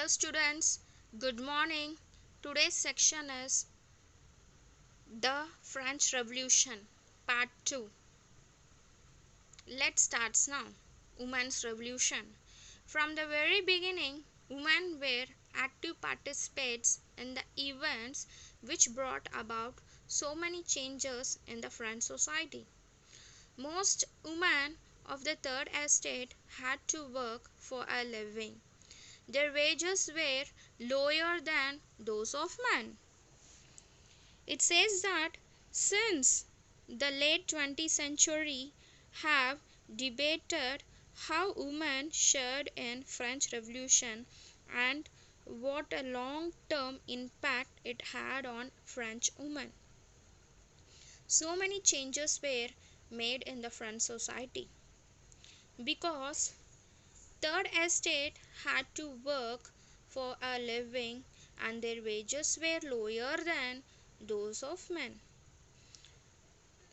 Hello students, good morning. Today's section is the French Revolution part 2. Let's start now. Women's Revolution. From the very beginning, women were active participants in the events which brought about so many changes in the French society. Most women of the Third Estate had to work for a living. Their wages were lower than those of men. It says that since the late 20th century have debated how women shared in French Revolution and what a long-term impact it had on French women. So many changes were made in the French society because Third Estate had to work for a living and their wages were lower than those of men.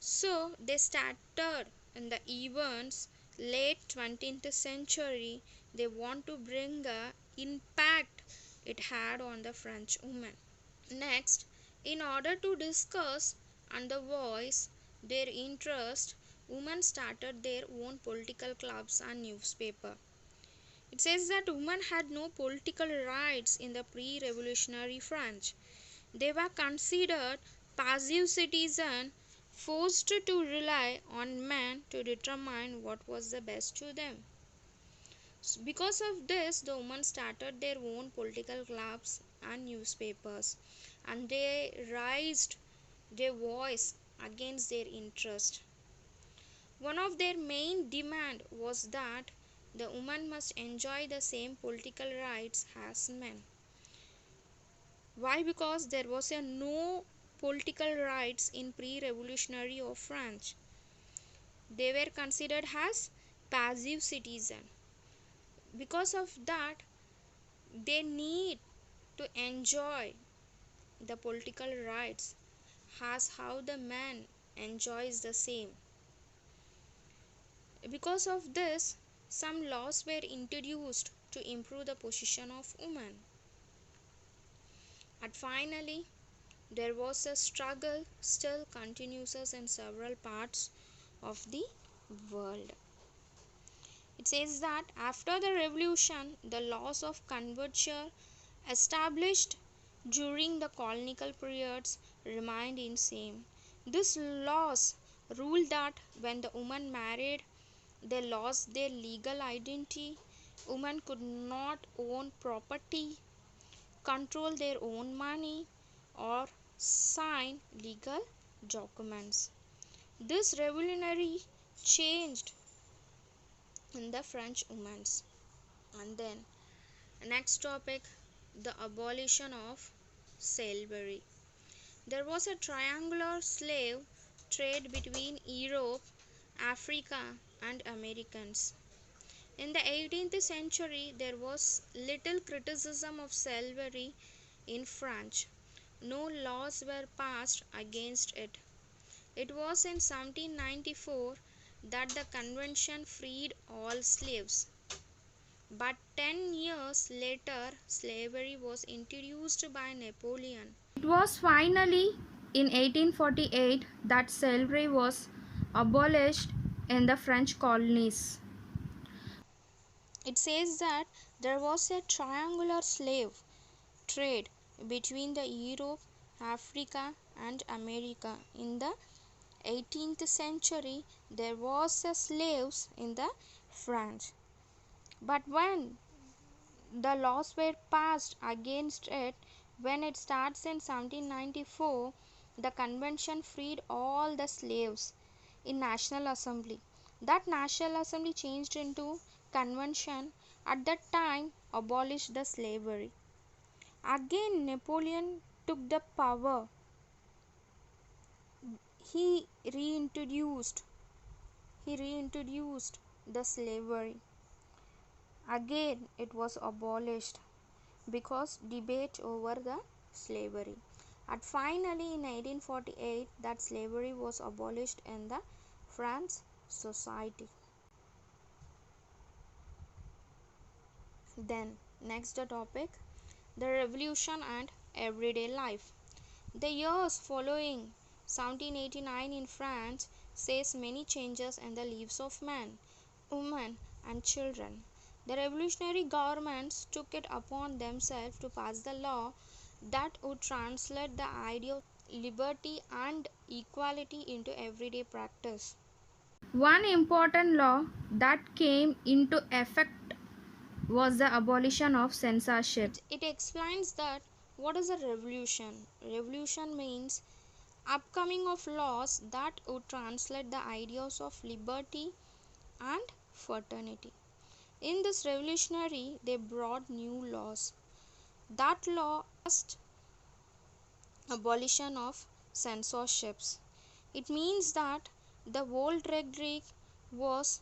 So they started in the events late 20th century. They want to bring a impact it had on the French women. Next, in order to discuss and voice their interest, women started their own political clubs and newspaper. It says that women had no political rights in the pre-revolutionary France. They were considered passive citizens, forced to rely on men to determine what was the best to them. Because of this, the women started their own political clubs and newspapers, and they raised their voice against their interest. One of their main demands was that the woman must enjoy the same political rights as men. Why? Because there was no political rights in pre-revolutionary of France. They were considered as passive citizens. Because of that, they need to enjoy the political rights as how the man enjoys the same. Because of this, some laws were introduced to improve the position of women. And finally, there was a struggle still continues in several parts of the world. It says that after the revolution, the laws of conversion established during the colonial periods remained in same. These laws ruled that when the women married, they lost their legal identity. Women could not own property, control their own money, or sign legal documents. This revolutionary changed in the French women's. And then next topic, the abolition of slavery. There was a triangular slave trade between Europe, Africa, and Americans. In the 18th century, there was little criticism of slavery in France. No laws were passed against it. It was in 1794 that the convention freed all slaves. But 10 years later, slavery was introduced by Napoleon. It was finally in 1848 that slavery was abolished in the French colonies. It says that there was a triangular slave trade between the Europe, Africa, and America. In the 18th century, there was a slaves in the France. But when the laws were passed against it, when it starts in 1794, the convention freed all the slaves in National Assembly. That National Assembly changed into convention at that time abolished the slavery. Again Napoleon took the power. He reintroduced the slavery. Again it was abolished because debate over the slavery. And finally in 1848 that slavery was abolished in the France society. Then Next the topic, the revolution and everyday life. The years following 1789 in France sees many changes in the lives of men, women, and children. The revolutionary governments took it upon themselves to pass the law that would translate the idea of liberty and equality into everyday practice. One important law that came into effect was the abolition of censorship. It explains that what is a revolution? Revolution means upcoming of laws that would translate the ideas of liberty and fraternity. In this revolutionary, they brought new laws. That law first abolition of censorships. It means that the old rhetoric was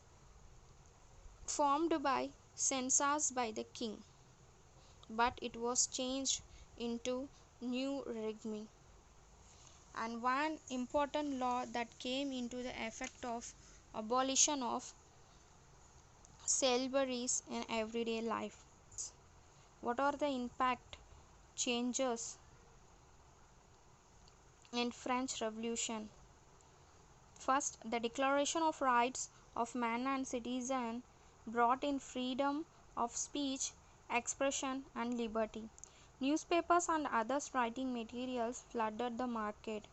formed by censors by the king, but it was changed into new regime. And one important law that came into the effect of abolition of slaveries in everyday life. What are the impact changes in French Revolution? First, the Declaration of Rights of Man and Citizen brought in freedom of speech, expression, and liberty. Newspapers and other writing materials flooded the market.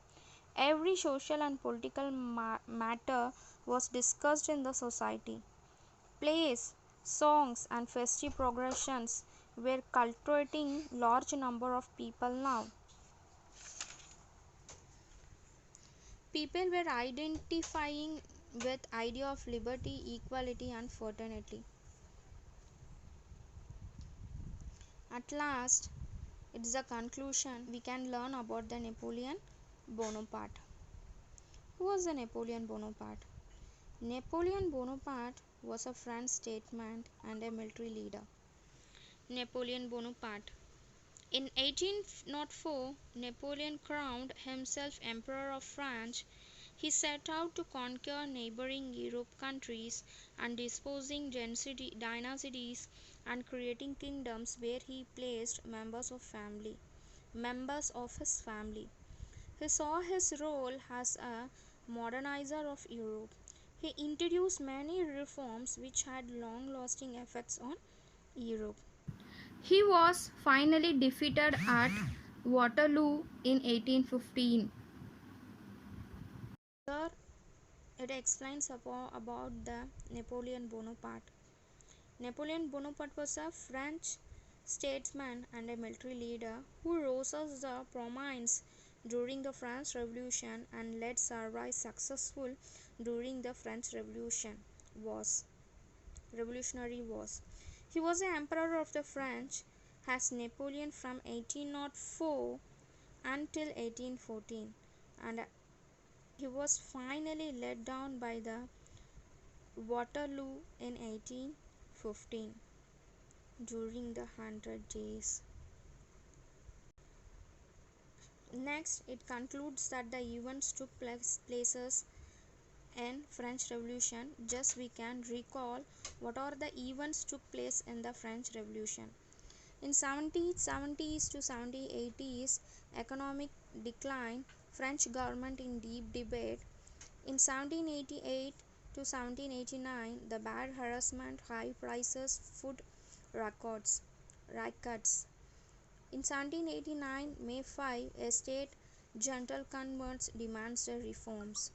Every social and political matter was discussed in the society. Plays, songs, and festive progressions were cultivating large number of people now. People were identifying with idea of liberty, equality, and fraternity. At last, it's the conclusion we can learn about the Napoleon Bonaparte. Who was the Napoleon Bonaparte? Napoleon Bonaparte was a French statesman and a military leader. Napoleon Bonaparte. In 1804, Napoleon crowned himself Emperor of France. He set out to conquer neighboring Europe countries and disposing dynasties and creating kingdoms where he placed members of his family. He saw his role as a modernizer of Europe. He introduced many reforms which had long-lasting effects on Europe. He was finally defeated at Waterloo in 1815. Here it explains about the Napoleon Bonaparte. Napoleon Bonaparte was a French statesman and a military leader who rose as the prominence during the French Revolution and led survive successful during the French Revolutionary Wars. He was the Emperor of the French as Napoleon from 1804 until 1814, and he was finally let down by the Waterloo in 1815 during the 100 Days. Next, it concludes that the events took places in French Revolution. Just we can recall what are the events took place in the French Revolution. In 1770s to 1780s, economic decline, French government in deep debate. In 1788 to 1789, the bad harassment, high prices, food riots. In 1789, May 5, a state general conference demands the reforms.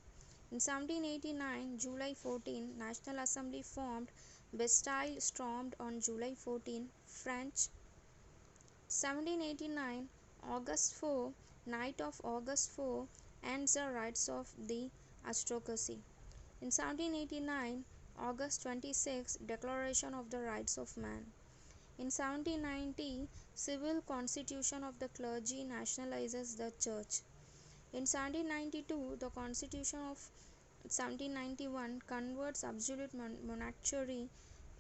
In 1789, July 14, National Assembly formed. Bastille stormed on July 14, French. 1789, August 4, night of August 4, ends the rights of the aristocracy. In 1789, August 26, Declaration of the Rights of Man. In 1790, Civil Constitution of the Clergy nationalizes the Church. In 1792, the Constitution of 1791 converts absolute monarchy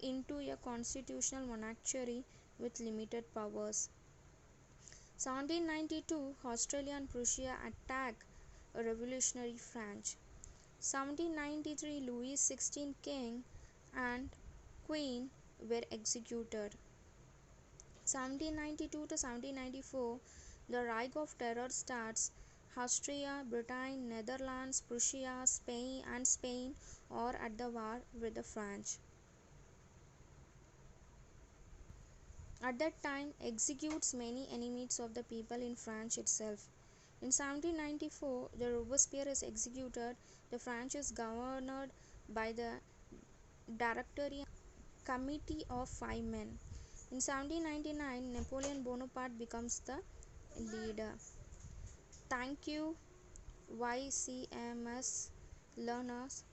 into a constitutional monarchy with limited powers. 1792, Australia and Prussia attack a revolutionary France. 1793, Louis XVI King and Queen were executed. 1792 to 1794, the Reich of Terror starts. Austria, Britain, Netherlands, Prussia, Spain are at the war with the French. At that time, executes many enemies of the people in France itself. In 1794, the Robespierre is executed. The France is governed by the Directory Committee of 5 men. In 1799, Napoleon Bonaparte becomes the leader. Thank you, YCMS learners.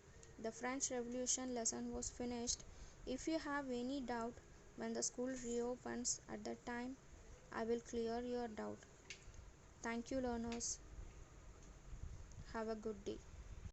The French Revolution lesson was finished. If you have any doubt when the school reopens at that time, I will clear your doubt. Thank you, learners. Have a good day.